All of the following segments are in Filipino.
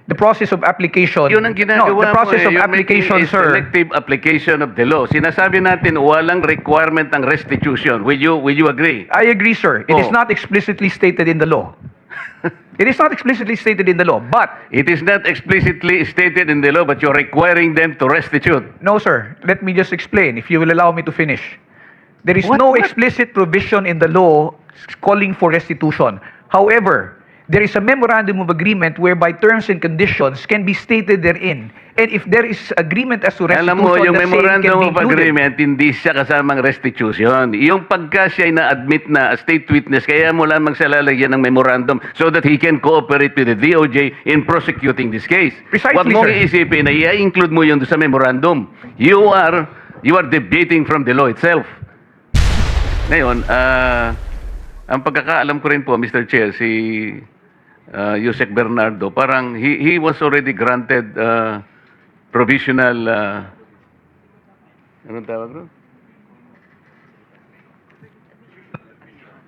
The process of application. Yun ang ginagawa no, the process mo, of You're application, making a sir. selective application of the law. Sinasabi natin walang requirement ng restitution. Will you agree? I agree, sir. It is Oh. not explicitly stated in the law. It is not explicitly stated in the law, but It is not explicitly stated in the law, but you're requiring them to restitute. no, sir. Let me just explain, if you will allow me to finish. There is What- no what? explicit provision in the law calling for restitution. However, there is a memorandum of agreement whereby terms and conditions can be stated therein. And if there is agreement as to restitution, Alam mo, yung the same can memorandum be of included. agreement, hindi siya kasamang restitution. Yung pagka siya ay na-admit na state witness, kaya mo lamang siya lalagyan ng memorandum so that he can cooperate with the DOJ in prosecuting this case. Precisely, Huwag mong sir. iisipin na i-include mo yun sa memorandum. You are deviating from the law itself. Ngayon, ang pagkakaalam ko rin po, Mr. Chair, si Yusek Bernardo, parang he was already granted provisional, anong tawag ro?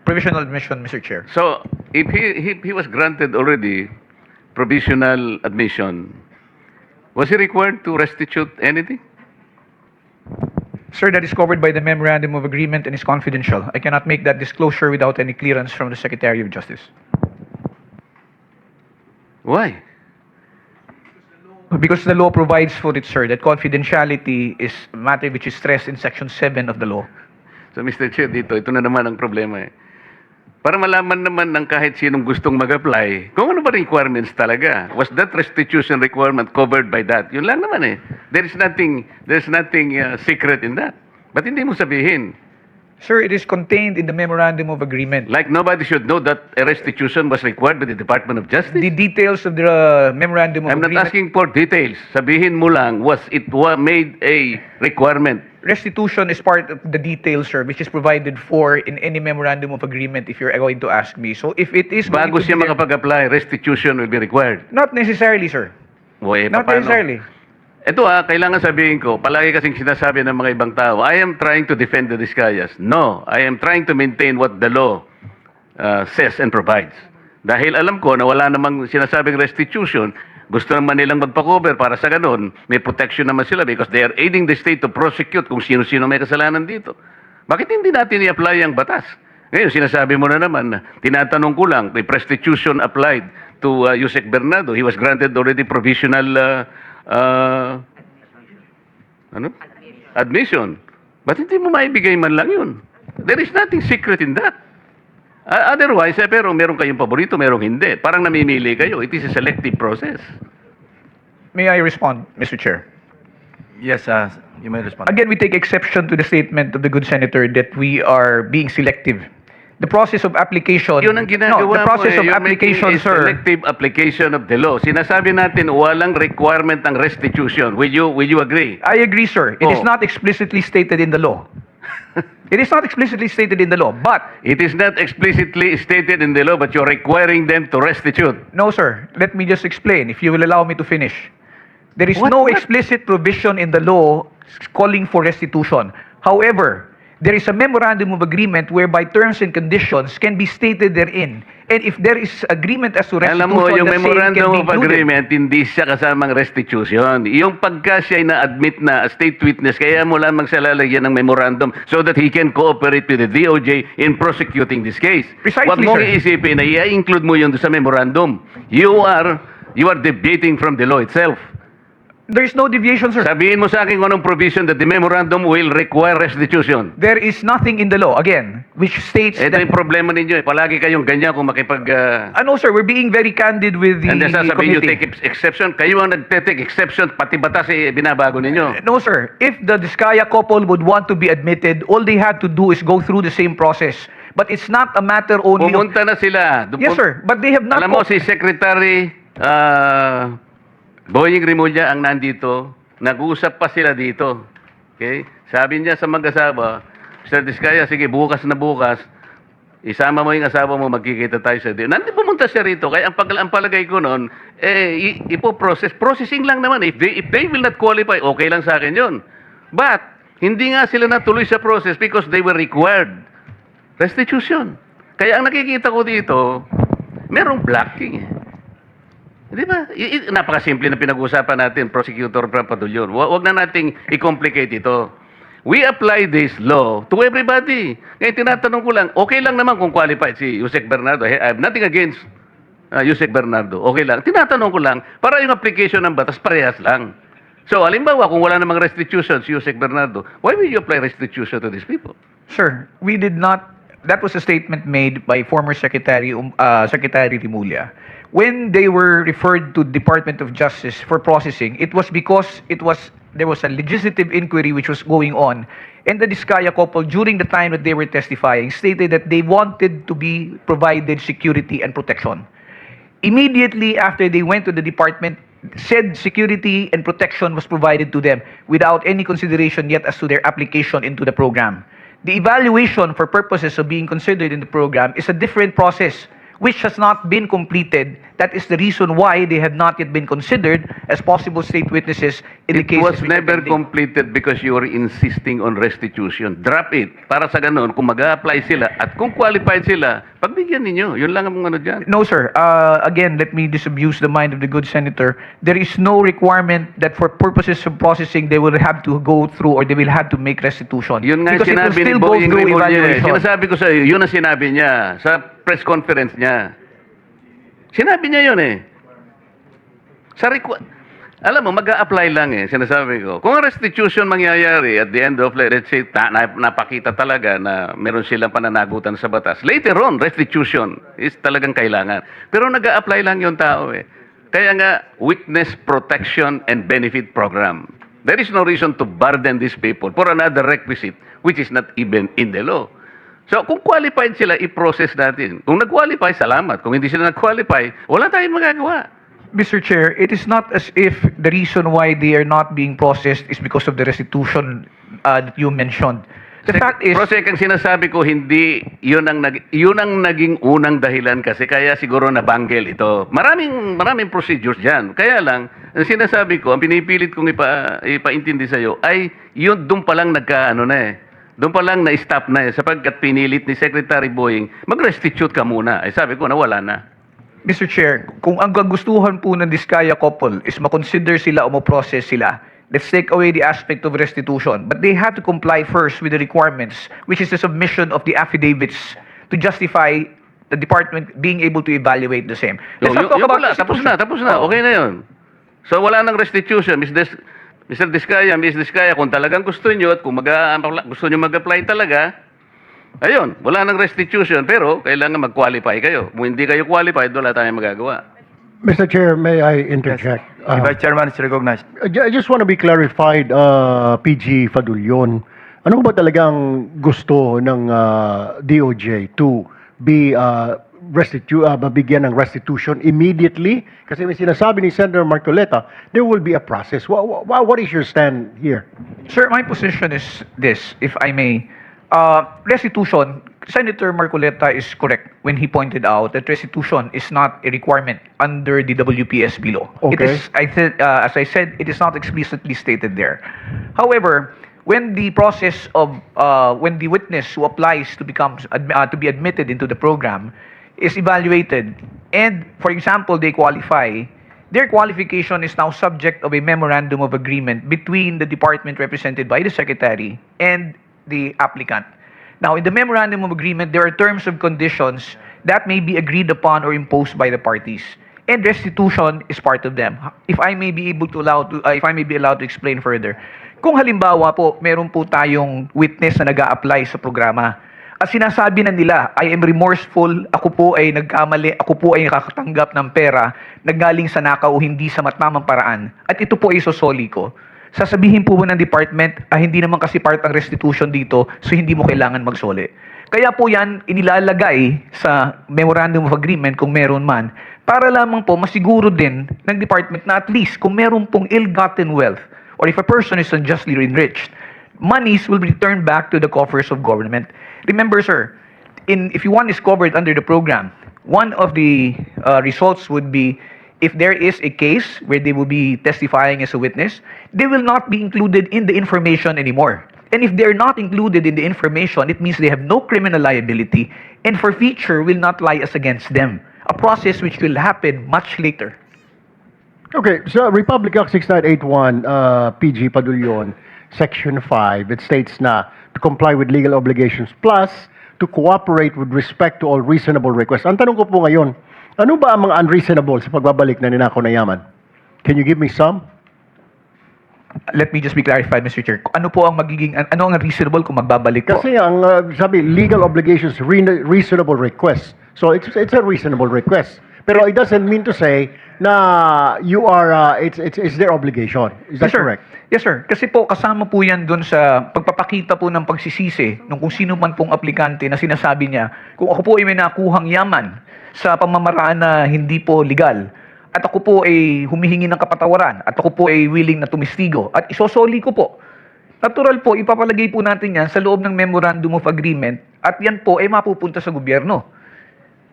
Provisional admission, Mr. Chair. So, if he was granted already provisional admission, was he required to restitute anything? Sir, that is covered by the memorandum of agreement and is confidential. I cannot make that disclosure without any clearance from the Secretary of Justice. Why? Because the law provides for it, sir, that confidentiality is a matter which is stressed in Section 7 of the law. So, Mr. Chair, ito na naman ang problema eh. Para malaman naman ng kahit sinong gustong mag-apply, kung ano ba requirements talaga. Was that restitution requirement covered by that? Yun lang naman eh. There's nothing secret in that. Ba't hindi mo sabihin? Sir, it is contained in the memorandum of agreement. Like nobody should know that a restitution was required by the Department of Justice? The details of the memorandum of I'm not agreement. asking for details. Sabihin mo lang, was it made a requirement? Restitution is part of the details, sir, which is provided for in any memorandum of agreement if you're going to ask me. So if it is going Bago to siya be there- makapag-apply, restitution will be required. Not necessarily, sir. O eh, Not paano? necessarily. Ito kailangan sabihin ko, palagi kasing sinasabi ng mga ibang tao, I am trying to defend the Discayas. No, I am trying to maintain what the law says and provides. Dahil alam ko na wala namang sinasabing restitution, gusto naman nilang magpa-cover para sa ganun, may protection naman sila because they are aiding the state to prosecute kung sino-sino may kasalanan dito. Bakit hindi natin i-apply ang batas? Ngayon, sinasabi mo na naman, tinatanong ko lang, may restitution applied to Yusek Bernardo. He was granted already provisional admission. Ba't hindi mo maibigay man lang yun? There is nothing secret in that. Otherwise, pero meron kayong paborito, merong hindi. Parang namimili kayo. It is a selective process. May I respond, Mr. Chair? Yes, you may respond. Again, we take exception to the statement of the good senator that we are being selective. The process of application. Yun ang ginagawa no, the process mo of You're application, making a sir. selective application of the law. Sinasabi natin walang requirement ng restitution. Will you agree? I agree, sir. It is Oh. not explicitly stated in the law. It is not explicitly stated in the law, but It is not explicitly stated in the law, but you're requiring them to restitute. no, sir. Let me just explain, if you will allow me to finish. There is What- no what? explicit provision in the law calling for restitution. However, there is a memorandum of agreement whereby terms and conditions can be stated therein. And if there is agreement as to restitution, Alam mo, yung the same can memorandum be of included. agreement, hindi siya kasamang restitution. Yung pagka siya ay na-admit na state witness, kaya mo lamang siya lalagyan ng memorandum so that he can cooperate with the DOJ in prosecuting this case. Precisely, Huwag mong sir. iisipin na i-include mo yun sa memorandum. You are deviating from the law itself. There is no deviation, sir. Sabihin mo sa akin kung anong provision that the memorandum will require restitution. There is nothing in the law, again, which states Ito that... yung problema ninyo eh. Palagi kayong ganyan kung makipag... Ano, sir, we're being very candid with the and then sasabihin nyo, committee. take exception. Kayo ang nagte-take exception, pati batas eh, binabago ninyo. No, sir. If the Diskaya couple would want to be admitted, all they had to do is go through the same process. But it's not a matter only of... Pumunta na sila. Yes, sir. But they have not... Alam mo, si Secretary Boying Rimulya ang nandito. Nag-uusap pa sila dito. Okay? Sabi niya sa mag-asawa, Mr. Diskaya, sige, bukas na bukas, isama mo yung asawa mo, magkikita tayo sa dito. Nandito pumunta siya rito. Kaya ang palagay ko noon, processing lang naman. If they will not qualify, okay lang sa akin yun. But, hindi nga sila natuloy sa process because they were required restitution. Kaya ang nakikita ko dito, merong blocking. Di ba? Napakasimple na pinag-uusapan natin, Prosecutor Papadulyon. Huwag na nating i-complicate ito. We apply this law to everybody. Ngayon, tinatanong ko lang, okay lang naman kung qualified si Yusek Bernardo. I have nothing against Yusek Bernardo. Okay lang. Tinatanong ko lang, para yung application ng batas, parehas lang. So, halimbawa, kung wala namang restitution si Yusek Bernardo, why will you apply restitution to these people? Sir, we did not. That was a statement made by former Secretary Rimulya. When they were referred to Department of Justice for processing, it was because there was a legislative inquiry which was going on, and the Diskaya couple, during the time that they were testifying, stated that they wanted to be provided security and protection. Immediately after they went to the department, said security and protection was provided to them without any consideration yet as to their application into the program. The evaluation for purposes of being considered in the program is a different process which has not been completed. That is the reason why they have not yet been considered as possible state witnesses in the It cases was which are never pending. completed because you were insisting on restitution. Drop it. Para sa ganun, kung mag-a-apply sila at kung qualified sila, pagbigyan ninyo. Yun lang ang ano dyan. No, sir. Again, let me disabuse the mind of the good senator. There is no requirement that for purposes of processing, they will have to go through or they will have to make restitution. Yun nga Because it will sinabi ni still go Boying through Rimulya. evaluation. Sinasabi ko sa iyo, yun ang sinabi niya sa press conference niya. Sinabi niya yun eh. Alam mo, mag-a-apply lang eh, sinasabi ko. Kung ang restitution mangyayari at the end of, let's say, napakita talaga na meron silang pananagutan sa batas. Later on, restitution is talagang kailangan. Pero nag-a-apply lang yung tao eh. Kaya nga, witness protection and benefit program. There is no reason to burden these people for another requisite which is not even in the law. So, kung qualified sila, i-process natin. Kung nag-qualify, salamat. Kung hindi sila nag-qualify, wala tayong magagawa. Mr. Chair, it is not as if the reason why they are not being processed is because of the restitution that you mentioned. The fact is, Prosek, ang sinasabi ko, hindi, yun ang naging unang dahilan kasi kaya siguro nabanggel ito. Maraming procedures dyan. Kaya lang, ang sinasabi ko, ang pinipilit kong ipaintindi sa'yo, ay yun doon pa lang doon pa lang na-stop na sapagkat pinilit ni Secretary Boying, mag-restitute ka muna. Sabi ko, nawala na. Mr. Chair, kung ang kagustuhan po ng Diskaya couple is makonsider sila o ma-process sila, let's take away the aspect of restitution. But they have to comply first with the requirements, which is the submission of the affidavits to justify the department being able to evaluate the same. Let's not talk about tapos na. Okay na yun. So wala nang restitution. Mr. Diskaya, Ms. Diskaya, kung talagang gusto nyo at kung gusto nyo mag-apply talaga, ayun, wala nang restitution, pero kailangan mag-qualify kayo. Kung hindi kayo qualified, wala tayong magagawa. Mr. Chair, may I interject? Vice Chairman is recognized. I just want to be clarified, PG Fadulyon. Ano ba talagang gusto ng DOJ to be mabigyan ng restitution immediately? Kasi may sinasabi ni Senator Marcoleta, there will be a process. What is your stand here? Sir, my position is this, if I may. Restitution, Senator Marcoleta is correct when he pointed out that restitution is not a requirement under the WPSB law. It Okay. is, as I said, it is not explicitly stated there. However, when the process of when the witness who applies to to be admitted into the program is evaluated, and for example they qualify, their qualification is now subject of a memorandum of agreement between the department represented by the secretary and the applicant. Now, in the memorandum of agreement, there are terms and conditions that may be agreed upon or imposed by the parties, and restitution is part of them. If I may be allowed to explain further, kung halimbawa po meron po tayong witness na nag-a-apply sa programa, at sinasabi na nila, I am remorseful, ako po ay nagkamali, ako po ay nakakatanggap ng pera, naggaling sa nakaw o hindi sa matamang paraan, at ito po ay sosoli ko. Sasabihin po ng department, hindi naman kasi part ang restitution dito, so hindi mo kailangan magsoli. Kaya po yan, inilalagay sa memorandum of agreement kung meron man, para lamang po masiguro din ng department na at least kung meron pong ill-gotten wealth, or if a person is unjustly enriched, monies will be returned back to the coffers of government. Remember, sir, if one is covered under the program, one of the results would be if there is a case where they will be testifying as a witness, they will not be included in the information anymore. And if they're not included in the information, it means they have no criminal liability, and forfeiture will not lie as against them. A process which will happen much later. Okay, so Republic Act 6981, PG Padulyon, Section 5, it states na to comply with legal obligations plus to cooperate with respect to all reasonable requests. Ang tanong ko po ngayon, ano ba ang mga unreasonable sa pagbabalik na ninakaw na yaman? Can you give me some? Let me just be clarified, Mr. Chair. Ano po ang magiging, ano ang reasonable kung magbabalik po? Kasi ang sabi, legal obligations, reasonable request. So it's a reasonable request. Pero it doesn't mean to say na you are, it's their obligation. Is that Yes, sir. correct? Yes, sir. Kasi po, kasama po yan doon sa pagpapakita po ng pagsisisi ng kung sino man pong aplikante na sinasabi niya, kung ako po ay may nakuhang yaman sa pamamaraan na hindi po legal, at ako po ay humihingi ng kapatawaran, at ako po ay willing na tumistigo, at isosoli ko po. Natural po, ipapalagay po natin yan sa loob ng Memorandum of Agreement, at yan po ay mapupunta sa gobyerno.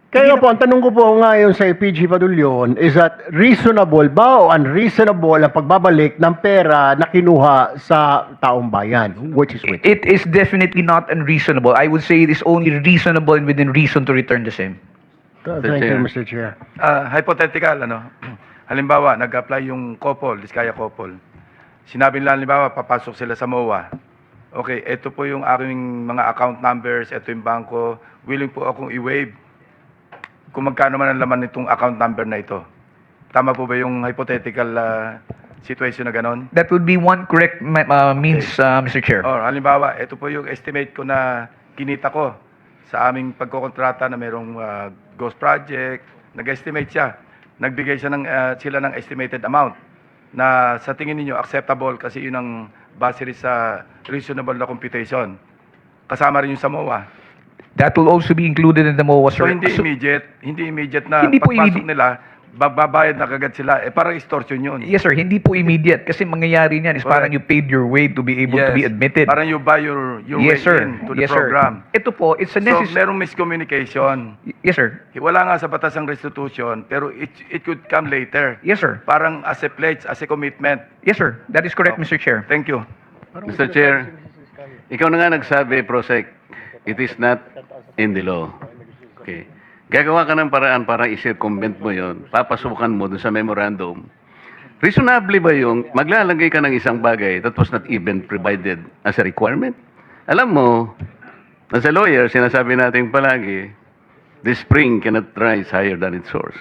Kaya po, ang tanong ko po ngayon sa PG Padulyon is that reasonable ba o unreasonable ang pagbabalik ng pera na kinuha sa taong bayan, which is which? It is definitely not unreasonable. I would say it is only reasonable and within reason to return the same. Thank you, Chair. Mr. Chair. Hypothetical, halimbawa, nag-apply yung couple, Diskaya couple. Sinabi nila, halimbawa, papasok sila sa MOA. Okay, ito po yung aking mga account numbers, ito yung bangko, willing po akong i-waive kung magkano man ang laman nitong account number na ito. Tama po ba yung hypothetical situation na ganon? That would be one correct means, Mr. Chair. Or halimbawa, ito po yung estimate ko na kinita ko sa aming pagkokontrata na mayroong ghost project. Nag-estimate siya. Nagbigay siya sila ng estimated amount na sa tingin ninyo acceptable kasi yun ang base rin sa reasonable na computation. Kasama rin yung sa MOA. That will also be included in the MOA, So sir. hindi immediate na Hindi po pagpasok immediate. nila, babayad na kagad sila. Parang extortion yun. Yes, sir. Hindi po immediate kasi mangyayari niyan is parang you paid your way to be able to be admitted. Parang you buy your Yes, way sir. in to the Yes, sir. program. Ito po, it's a So, necessary. merong miscommunication. Yes, sir. Wala nga sa batas ang restitution, pero it could come later. Yes, sir. Parang as a pledge, as a commitment. Yes, sir. That is correct, Mr. Chair. Thank you. Mr. Chair, ikaw na nga nagsabi, Prosec, it is not in the law. Okay. Gagawa ka ng paraan para i-circumvent mo yon, papasukan mo dun sa memorandum. Reasonably ba yung maglalagay ka ng isang bagay that was not even provided as a requirement? Alam mo, as a lawyer, sinasabi natin palagi, this spring cannot rise higher than its source.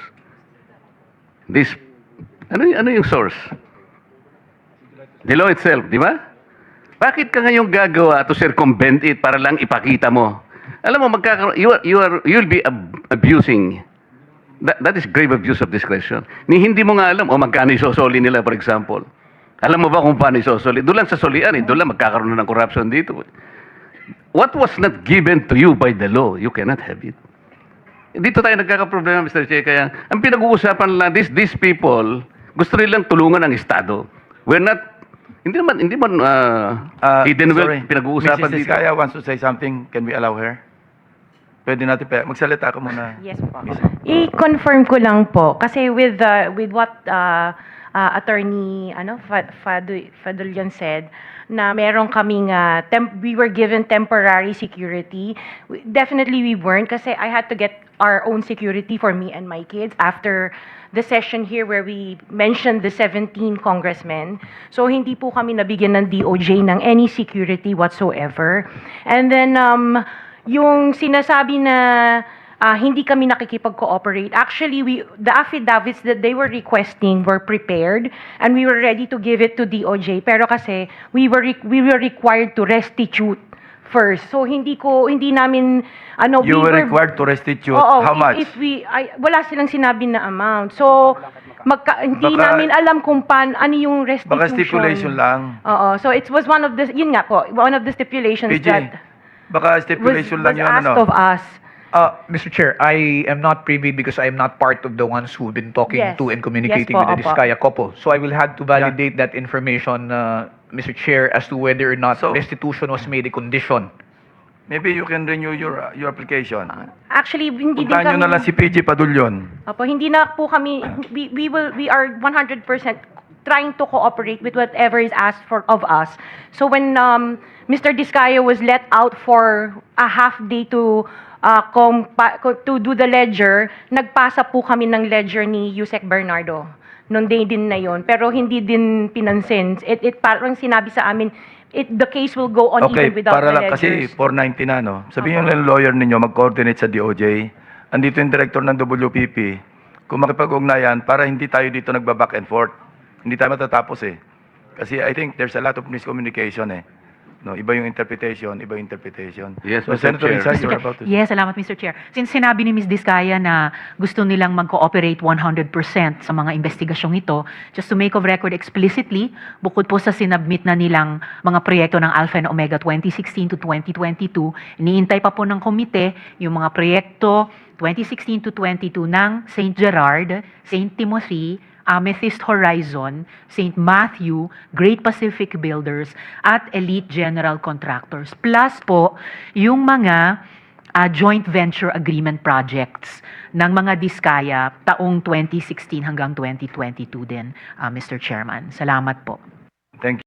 Ano yung source? The law itself, di ba? Bakit ka ngayong gagawa to circumvent it para lang ipakita mo? Alam mo, you'll be abusing. That is grave abuse of discretion. Ni hindi mo nga alam, magkano isosoli nila, for example. Alam mo ba kung paano isosoli? Doon lang sa solian, doon lang magkakaroon na ng corruption dito. What was not given to you by the law, you cannot have it. Dito tayo nagkakaproblema, Mr. Che. Kaya, ang pinag-uusapan lang, these people, gusto nilang tulungan ng Estado. We're not, hindi man hidden wealth, pinag-uusapan Mrs. dito. Diskaya wants to say something. Can we allow her? Pwede natin magsalita ka muna. Yes po. I-confirm ko lang po kasi with what attorney Fadulyon said na meron kaming we were given temporary security. Definitely we weren't kasi I had to get our own security for me and my kids after the session here where we mentioned the 17 congressmen. So hindi po kami nabigyan ng DOJ ng any security whatsoever. And then yung sinasabi na hindi kami nakikipag-cooperate. Actually, the affidavits that they were requesting were prepared and we were ready to give it to DOJ. Pero kasi we were required to restitute first. So hindi namin You were required to restitute. Oo, How much? Wala silang sinabi na amount. So hindi Baka- namin alam kung ano yung restitution. Baka stipulation lang. Oo. So it was one of the stipulations PG, that baka was stipulation lang yun. asked of us. Mr. Chair, I am not privy because I am not part of the ones who've been talking Yes. to and communicating Yes po, with the opo. Diskaya couple. So I will have to validate that information, Mr. Chair, as to whether or not So- restitution was made a condition. Maybe you can renew your application. Actually, hindi din Puntahan nyo na lang si PG Padulyon. Opo, hindi na po kami, we are 100% trying to cooperate with whatever is asked of us. So when Mr. Diskaya was let out for a half day to do the ledger, nagpasa po kami ng ledger ni Yusek Bernardo nung day din na yon, pero hindi din pinansin. It parang sinabi sa amin, the case will go on Okay, even without para the lang kasi ledgers. 490 na, no? Sabihin yung lawyer ninyo, mag-coordinate sa DOJ. Andito yung director ng WPP. Kung makipag-ugnayan, para hindi tayo dito nagba-back and forth. Hindi tayo matatapos eh. Kasi I think there's a lot of miscommunication eh. No, iba yung interpretation, iba yung interpretation. Yes, so, Mr. Senator Chair. Rizal, you're about to... Yes, salamat Mr. Chair. Since sinabi ni Ms. Diskaya na gusto nilang mag-cooperate 100% sa mga investigasyong ito, just to make of record explicitly, bukod po sa sinabmit na nilang mga proyekto ng Alpha and Omega 2016 to 2022, iniintay pa po ng komite yung mga proyekto 2016 to 22 ng St. Gerard, St. Timothy, Amethyst Horizon, St. Matthew, Great Pacific Builders, at Elite General Contractors. Plus po, yung mga joint venture agreement projects ng mga Diskaya taong 2016 hanggang 2022 din, Mr. Chairman. Salamat po.